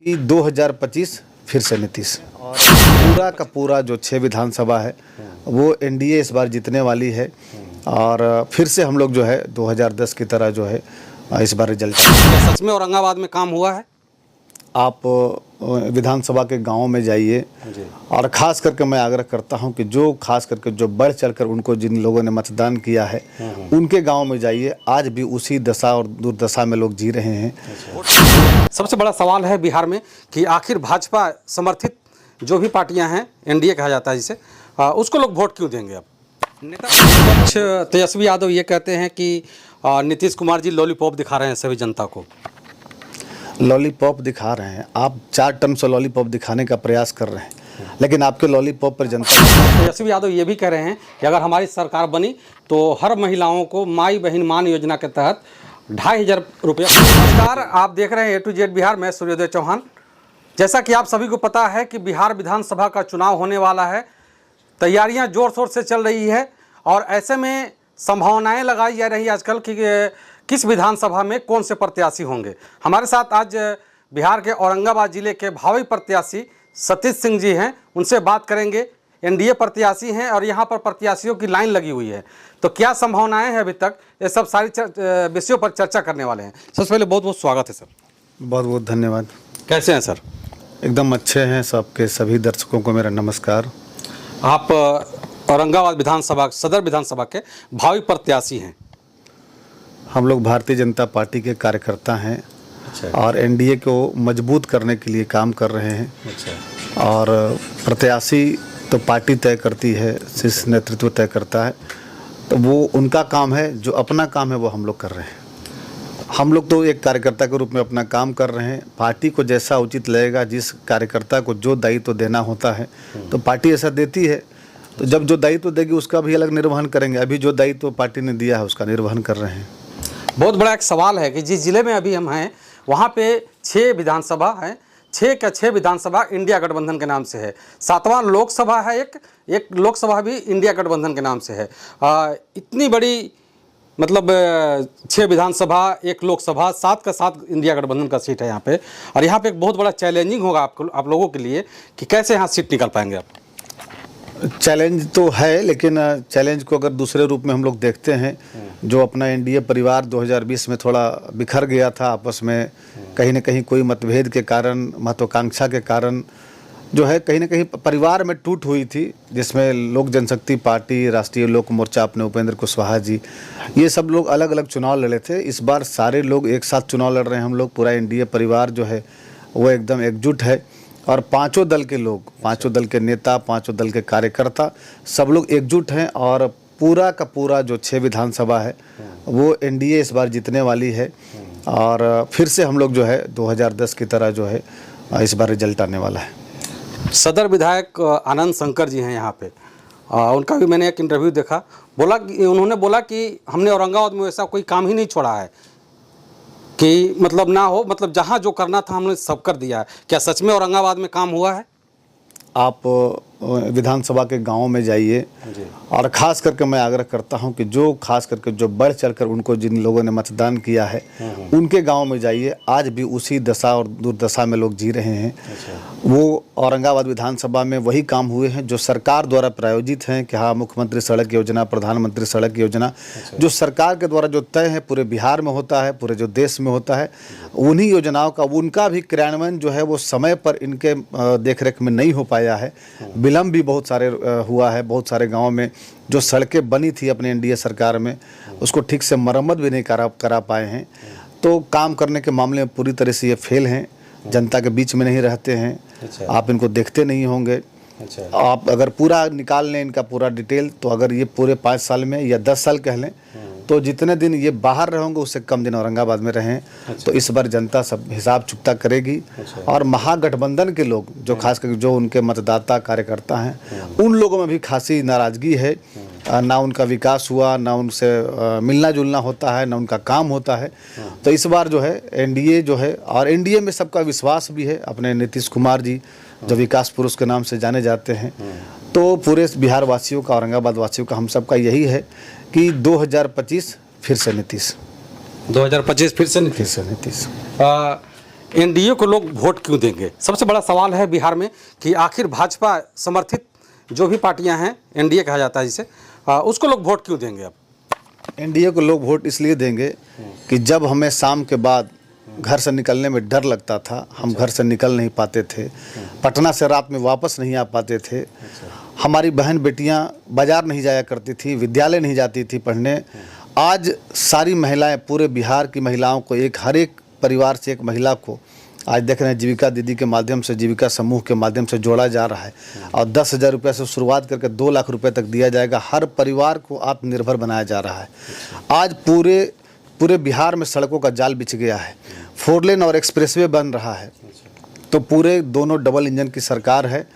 कि 2025 फिर से नीतीश और पूरा का पूरा जो 6 विधानसभा है वो एनडीए इस बार जीतने वाली है। और फिर से हम लोग जो है 2010 की तरह जो है इस बार रिजल्ट। सच में औरंगाबाद में काम हुआ है? आप विधानसभा के गाँव में जाइए और ख़ास करके मैं आग्रह करता हूं कि जो खास करके जो बढ़ चढ़कर उनको जिन लोगों ने मतदान किया है उनके गांव में जाइए। आज भी उसी दशा और दुर्दशा में लोग जी रहे हैं। सबसे बड़ा सवाल है बिहार में कि आखिर भाजपा समर्थित जो भी पार्टियां हैं, एनडीए कहा जाता है जिसे, उसको लोग वोट क्यों देंगे? अब नेता विपक्ष तेजस्वी यादव ये कहते हैं कि नीतीश कुमार जी लॉलीपॉप दिखा रहे हैं सभी जनता को। लॉलीपॉप दिखा रहे हैं, आप 4 टर्म से लॉलीपॉप दिखाने का प्रयास कर रहे हैं, लेकिन आपके लॉलीपॉप पर जनता। तेजस्वी यादव ये भी कह रहे हैं कि अगर हमारी सरकार बनी तो हर महिलाओं को माई बहन मान योजना के तहत 2,500 रुपये। नमस्कार, आप देख रहे हैं A to Z बिहार में सूर्योदय चौहान। जैसा कि आप सभी को पता है कि बिहार विधानसभा का चुनाव होने वाला है, तैयारियां जोर शोर से चल रही है और ऐसे में संभावनाएं लगाई जा रही है आजकल कि किस विधानसभा में कौन से प्रत्याशी होंगे। हमारे साथ आज बिहार के औरंगाबाद जिले के भावी प्रत्याशी सतीश सिंह जी हैं, उनसे बात करेंगे। एनडीए प्रत्याशी हैं और यहाँ पर प्रत्याशियों की लाइन लगी हुई है, तो क्या संभावनाएं हैं अभी तक, ये सब सारी विषयों पर चर्चा करने वाले हैं। सबसे पहले बहुत बहुत स्वागत है सर। बहुत बहुत धन्यवाद। कैसे हैं सर? एकदम अच्छे हैं। सबके सभी दर्शकों को मेरा नमस्कार। आप औरंगाबाद विधानसभा, सदर विधानसभा के भावी प्रत्याशी हैं। हम लोग भारतीय जनता पार्टी के कार्यकर्ता हैं। अच्छा। और एनडीए को मजबूत करने के लिए काम कर रहे हैं। अच्छा। और प्रत्याशी तो पार्टी तय करती है, शीर्ष नेतृत्व तय करता है, तो वो उनका काम है। जो अपना काम है वो हम लोग कर रहे हैं। हम लोग तो एक कार्यकर्ता के रूप में अपना काम कर रहे हैं। पार्टी को जैसा उचित लगेगा, जिस कार्यकर्ता को जो दायित्व देना होता है तो पार्टी ऐसा देती है, तो जब जो दायित्व देगी उसका भी अलग निर्वहन करेंगे। अभी जो दायित्व पार्टी ने दिया है उसका निर्वहन कर रहे हैं। बहुत बड़ा एक सवाल है कि जिस जिले में अभी हम हैं वहाँ पे 6 विधानसभा हैं, 6 का 6 विधानसभा इंडिया गठबंधन के नाम से है। 7वां लोकसभा है, एक लोकसभा भी इंडिया गठबंधन के नाम से है। इतनी बड़ी मतलब 6 विधानसभा, एक लोकसभा, 7 का 7 इंडिया गठबंधन का सीट है यहाँ पे। और यहाँ पे एक बहुत बड़ा चैलेंजिंग होगा आप लोगों के लिए कि कैसे यहाँ सीट निकाल पाएंगे आप। चैलेंज तो है, लेकिन चैलेंज को अगर दूसरे रूप में हम लोग देखते हैं, जो अपना एनडीए परिवार 2020 में थोड़ा बिखर गया था आपस में, कहीं ना कहीं कोई मतभेद के कारण, महत्वाकांक्षा के कारण जो है कहीं ना कहीं परिवार में टूट हुई थी, जिसमें लोक जनशक्ति पार्टी, राष्ट्रीय लोक मोर्चा, अपने उपेंद्र कुशवाहा जी, ये सब लोग अलग अलग चुनाव लड़े थे। इस बार सारे लोग एक साथ चुनाव लड़ रहे हैं। हम लोग पूरा एनडीए परिवार जो है वो एकदम एकजुट है और पांचों दल के लोग, पांचों दल के नेता, पांचों दल के कार्यकर्ता, सब लोग एकजुट हैं। और पूरा का पूरा जो 6 विधानसभा है वो एनडीए इस बार जीतने वाली है। और फिर से हम लोग जो है 2010 की तरह जो है इस बार रिजल्ट आने वाला है। सदर विधायक आनंद शंकर जी हैं यहाँ पे, उनका भी मैंने एक इंटरव्यू देखा। उन्होंने बोला कि हमने औरंगाबाद में ऐसा कोई काम ही नहीं छोड़ा है कि मतलब ना हो, मतलब जहाँ जो करना था हमने सब कर दिया है। क्या सच में औरंगाबाद में काम हुआ है? आप विधानसभा के गांव में जाइए और ख़ास करके मैं आग्रह करता हूं कि जो खास करके जो बढ़ चढ़कर उनको जिन लोगों ने मतदान किया है उनके गांव में जाइए। आज भी उसी दशा और दुर्दशा में लोग जी रहे हैं। वो औरंगाबाद विधानसभा में वही काम हुए हैं जो सरकार द्वारा प्रायोजित हैं कि हाँ, मुख्यमंत्री सड़क योजना, प्रधानमंत्री सड़क योजना, जो सरकार के द्वारा जो तय है, पूरे बिहार में होता है, पूरे जो देश में होता है, उन्हीं योजनाओं का उनका भी क्रियान्वयन जो है वो समय पर इनके देखरेख में नहीं हो पाया है। विलम्ब भी बहुत सारे हुआ है। बहुत सारे गाँव में जो सड़कें बनी थी अपने एनडीए सरकार में, उसको ठीक से मरम्मत भी नहीं करा पाए हैं। तो काम करने के मामले में पूरी तरह से ये फेल हैं। जनता के बीच में नहीं रहते हैं। आप इनको देखते नहीं होंगे। आप अगर पूरा निकाल लें इनका पूरा डिटेल, तो अगर ये पूरे 5 साल में या 10 साल कह लें तो जितने दिन ये बाहर रहेंगे उससे कम दिन औरंगाबाद में रहें। तो इस बार जनता सब हिसाब चुकता करेगी। और महागठबंधन के लोग जो खास करके जो उनके मतदाता कार्यकर्ता हैं, उन लोगों में भी खासी नाराज़गी है। ना उनका विकास हुआ, ना उनसे मिलना जुलना होता है, ना उनका काम होता है। तो इस बार जो है एनडीए जो है, और एनडीए में सबका विश्वास भी है। अपने नीतीश कुमार जी जो विकास पुरुष के नाम से जाने जाते हैं, तो पूरे बिहार वासियों का, औरंगाबाद वासियों का, हम सबका यही है कि 2025 फिर से नीतीश। 2025 फिर से नीतीश। एनडीए को लोग वोट क्यों देंगे? सबसे बड़ा सवाल है बिहार में कि आखिर भाजपा समर्थित जो भी पार्टियां हैं, एनडीए कहा जाता है जिसे, उसको लोग वोट क्यों देंगे? अब एनडीए को लोग वोट इसलिए देंगे कि जब हमें शाम के बाद घर से निकलने में डर लगता था, हम घर से निकल नहीं पाते थे, पटना से रात में वापस नहीं आ पाते थे, हमारी बहन बेटियां बाजार नहीं जाया करती थी, विद्यालय नहीं जाती थी पढ़ने, आज सारी महिलाएं, पूरे बिहार की महिलाओं को, हर एक परिवार से एक महिला को आज देख रहे हैं जीविका दीदी के माध्यम से, जीविका समूह के माध्यम से जोड़ा जा रहा है और 10,000 रुपये से शुरुआत करके 2 लाख रुपए तक दिया जाएगा। हर परिवार को आत्मनिर्भर बनाया जा रहा है। आज पूरे बिहार में सड़कों का जाल बिछ गया है, 4 लेन और एक्सप्रेसवे बन रहा है, तो पूरे दोनों डबल इंजन की सरकार है।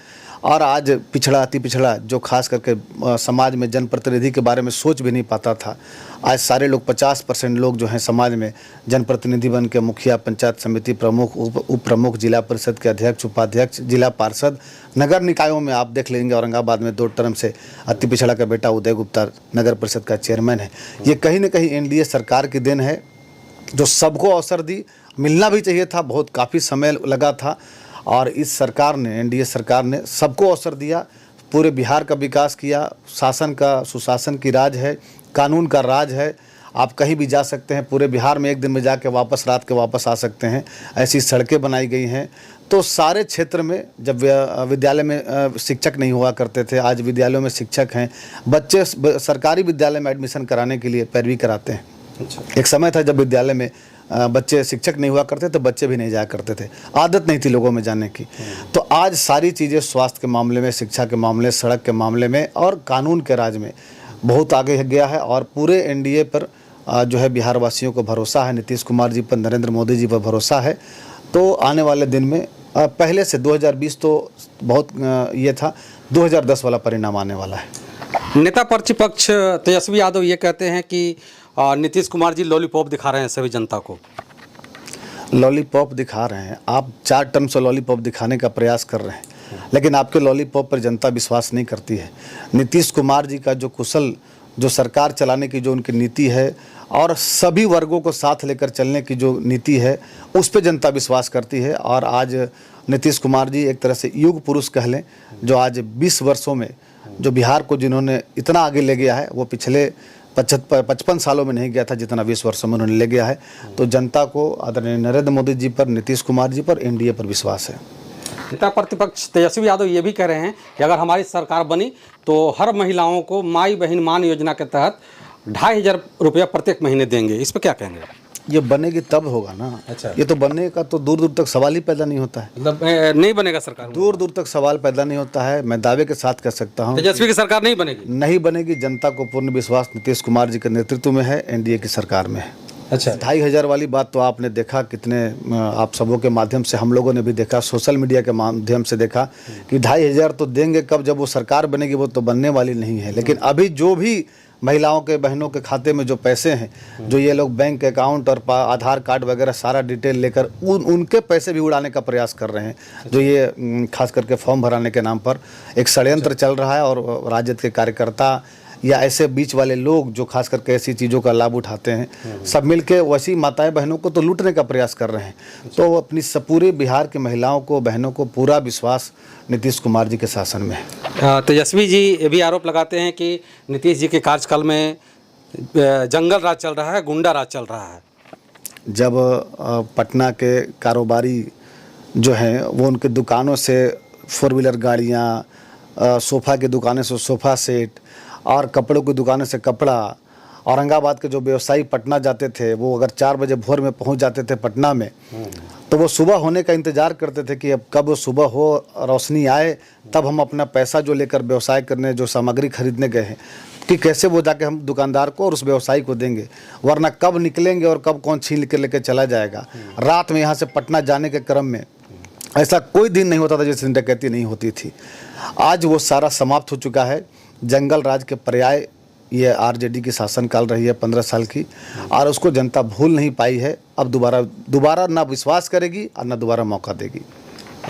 और आज पिछड़ा अति पिछड़ा जो खास करके समाज में जनप्रतिनिधि के बारे में सोच भी नहीं पाता था, आज सारे लोग 50% लोग जो हैं समाज में जनप्रतिनिधि बन के मुखिया, पंचायत समिति प्रमुख, उप प्रमुख, जिला परिषद के अध्यक्ष, उपाध्यक्ष, जिला पार्षद, नगर निकायों में आप देख लेंगे औरंगाबाद में 2 टर्म से अति पिछड़ा का बेटा उदय गुप्ता नगर परिषद का चेयरमैन है। ये कहीं ना कहीं एनडीए सरकार की देन है जो सबको अवसर दी। मिलना भी चाहिए था, बहुत काफ़ी समय लगा था और इस सरकार ने, एनडीए सरकार ने सबको अवसर दिया, पूरे बिहार का विकास किया। शासन का, सुशासन की राज है, कानून का राज है, आप कहीं भी जा सकते हैं, पूरे बिहार में एक दिन में जाके वापस रात के वापस आ सकते हैं, ऐसी सड़कें बनाई गई हैं। तो सारे क्षेत्र में जब विद्यालय में शिक्षक नहीं हुआ करते थे, आज विद्यालयों में शिक्षक हैं। बच्चे सरकारी विद्यालय में एडमिशन कराने के लिए पैरवी कराते हैं। एक समय था जब विद्यालय में बच्चे शिक्षक नहीं हुआ करते तो बच्चे भी नहीं जाया करते थे, आदत नहीं थी लोगों में जाने की। तो आज सारी चीज़ें स्वास्थ्य के मामले में, शिक्षा के मामले, सड़क के मामले में और कानून के राज में बहुत आगे गया है। और पूरे एनडीए पर जो है बिहार वासियों को भरोसा है, नीतीश कुमार जी पर, नरेंद्र मोदी जी पर भरोसा है। तो आने वाले दिन में पहले से 2020 तो बहुत ये था, 2010 वाला परिणाम आने वाला है। नेता प्रतिपक्ष तेजस्वी यादव ये कहते हैं कि नीतीश कुमार जी लॉलीपॉप दिखा रहे हैं सभी जनता को। लॉलीपॉप दिखा रहे हैं, आप 4 टर्म से लॉलीपॉप दिखाने का प्रयास कर रहे हैं, लेकिन आपके लॉलीपॉप पर जनता विश्वास नहीं करती है। नीतीश कुमार जी का जो कुशल, जो सरकार चलाने की जो उनकी नीति है और सभी वर्गों को साथ लेकर चलने की जो नीति है, उस पर जनता विश्वास करती है। और आज नीतीश कुमार जी एक तरह से युग पुरुष कह लें, जो आज 20 वर्षों में जो बिहार को जिन्होंने इतना आगे ले गया है, वो पिछले 55 सालों में नहीं गया था जितना 20 वर्षों में उन्होंने ले गया है। तो जनता को आदरणीय नरेंद्र मोदी जी पर, नीतीश कुमार जी पर, एनडीए पर विश्वास है। नेता प्रतिपक्ष तेजस्वी यादव ये भी कह रहे हैं कि अगर हमारी सरकार बनी तो हर महिलाओं को माई बहन मान योजना के तहत 2,500 रुपया प्रत्येक महीने देंगे। इस पर क्या कहेंगे? ये बनेगी तब होगा ना। अच्छा, ये तो बनने का तो दूर दूर तक सवाल ही पैदा नहीं होता है। मतलब नहीं बनेगा सरकार? दूर दूर तक सवाल पैदा नहीं होता है। मैं दावे के साथ कह सकता हूँ तेजस्वी की सरकार नहीं बनेगी। नहीं बनेगी। जनता को पूर्ण विश्वास नीतीश कुमार जी के नेतृत्व में है, एनडीए की सरकार में है। अच्छा, 2,500 वाली बात तो आपने देखा, कितने आप सबों के माध्यम से, हम लोगों ने भी देखा, सोशल मीडिया के माध्यम से देखा कि 2,500 तो देंगे कब, जब वो सरकार बनेगी। वो तो बनने वाली नहीं है। लेकिन अभी जो भी महिलाओं के, बहनों के खाते में जो पैसे हैं, जो ये लोग बैंक अकाउंट और आधार कार्ड वगैरह सारा डिटेल लेकर उनके पैसे भी उड़ाने का प्रयास कर रहे हैं, जो ये खास करके फॉर्म भराने के नाम पर एक षड्यंत्र चल रहा है। और राजद के कार्यकर्ता या ऐसे बीच वाले लोग जो खास करके ऐसी चीज़ों का लाभ उठाते हैं, सब मिलके वैसी माताएं बहनों को तो लूटने का प्रयास कर रहे हैं। तो अपनी पूरे बिहार की महिलाओं को, बहनों को पूरा विश्वास नीतीश कुमार जी के शासन में है। तेजस्वी जी ये भी आरोप लगाते हैं कि नीतीश जी के कार्यकाल में जंगल राज चल रहा है, गुंडा राज चल रहा है। जब पटना के कारोबारी जो हैं वो उनके दुकानों से 4 व्हीलर गाड़ियाँ, सोफ़ा की दुकानें से सोफ़ा सेट और कपड़ों की दुकानों से कपड़ा, औरंगाबाद के जो व्यवसायी पटना जाते थे वो अगर 4 बजे भोर में पहुंच जाते थे पटना में, तो वो सुबह होने का इंतज़ार करते थे कि अब कब सुबह हो, रोशनी आए, तब हम अपना पैसा जो लेकर व्यवसाय करने, जो सामग्री खरीदने गए हैं, कि कैसे वो जाके हम दुकानदार को और उस व्यवसायी को देंगे, वरना कब निकलेंगे और कब कौन छीन के लेकर चला जाएगा। रात में यहाँ से पटना जाने के क्रम में ऐसा कोई दिन नहीं होता था जिस दिन डकैती नहीं होती थी। आज वो सारा समाप्त हो चुका है। जंगल राज के पर्याय ये आरजेडी की शासनकाल रही है 15 साल की, और उसको जनता भूल नहीं पाई है। अब दोबारा ना विश्वास करेगी और ना दोबारा मौका देगी।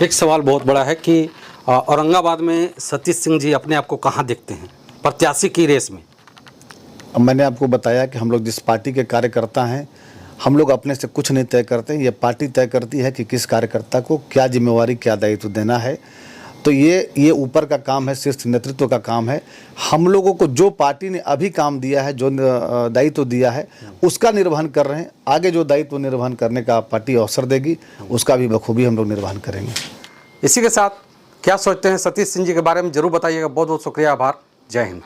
एक सवाल बहुत बड़ा है कि औरंगाबाद में सतीश सिंह जी अपने आप को कहाँ देखते हैं प्रत्याशी की रेस में? अब मैंने आपको बताया कि हम लोग जिस पार्टी के कार्यकर्ता हैं, हम लोग अपने से कुछ नहीं तय करते, ये पार्टी तय करती है कि किस कार्यकर्ता को क्या जिम्मेवारी, क्या दायित्व देना है। तो ये ऊपर का काम है, शीर्ष नेतृत्व का काम है। हम लोगों को जो पार्टी ने अभी काम दिया है, जो दायित्व दिया है, उसका निर्वहन कर रहे हैं। आगे जो दायित्व निर्वहन करने का पार्टी अवसर देगी, उसका भी बखूबी हम लोग निर्वहन करेंगे। इसी के साथ क्या सोचते हैं सतीश सिंह जी के बारे में जरूर बताइएगा। बहुत बहुत शुक्रिया, आभार, जय हिंद।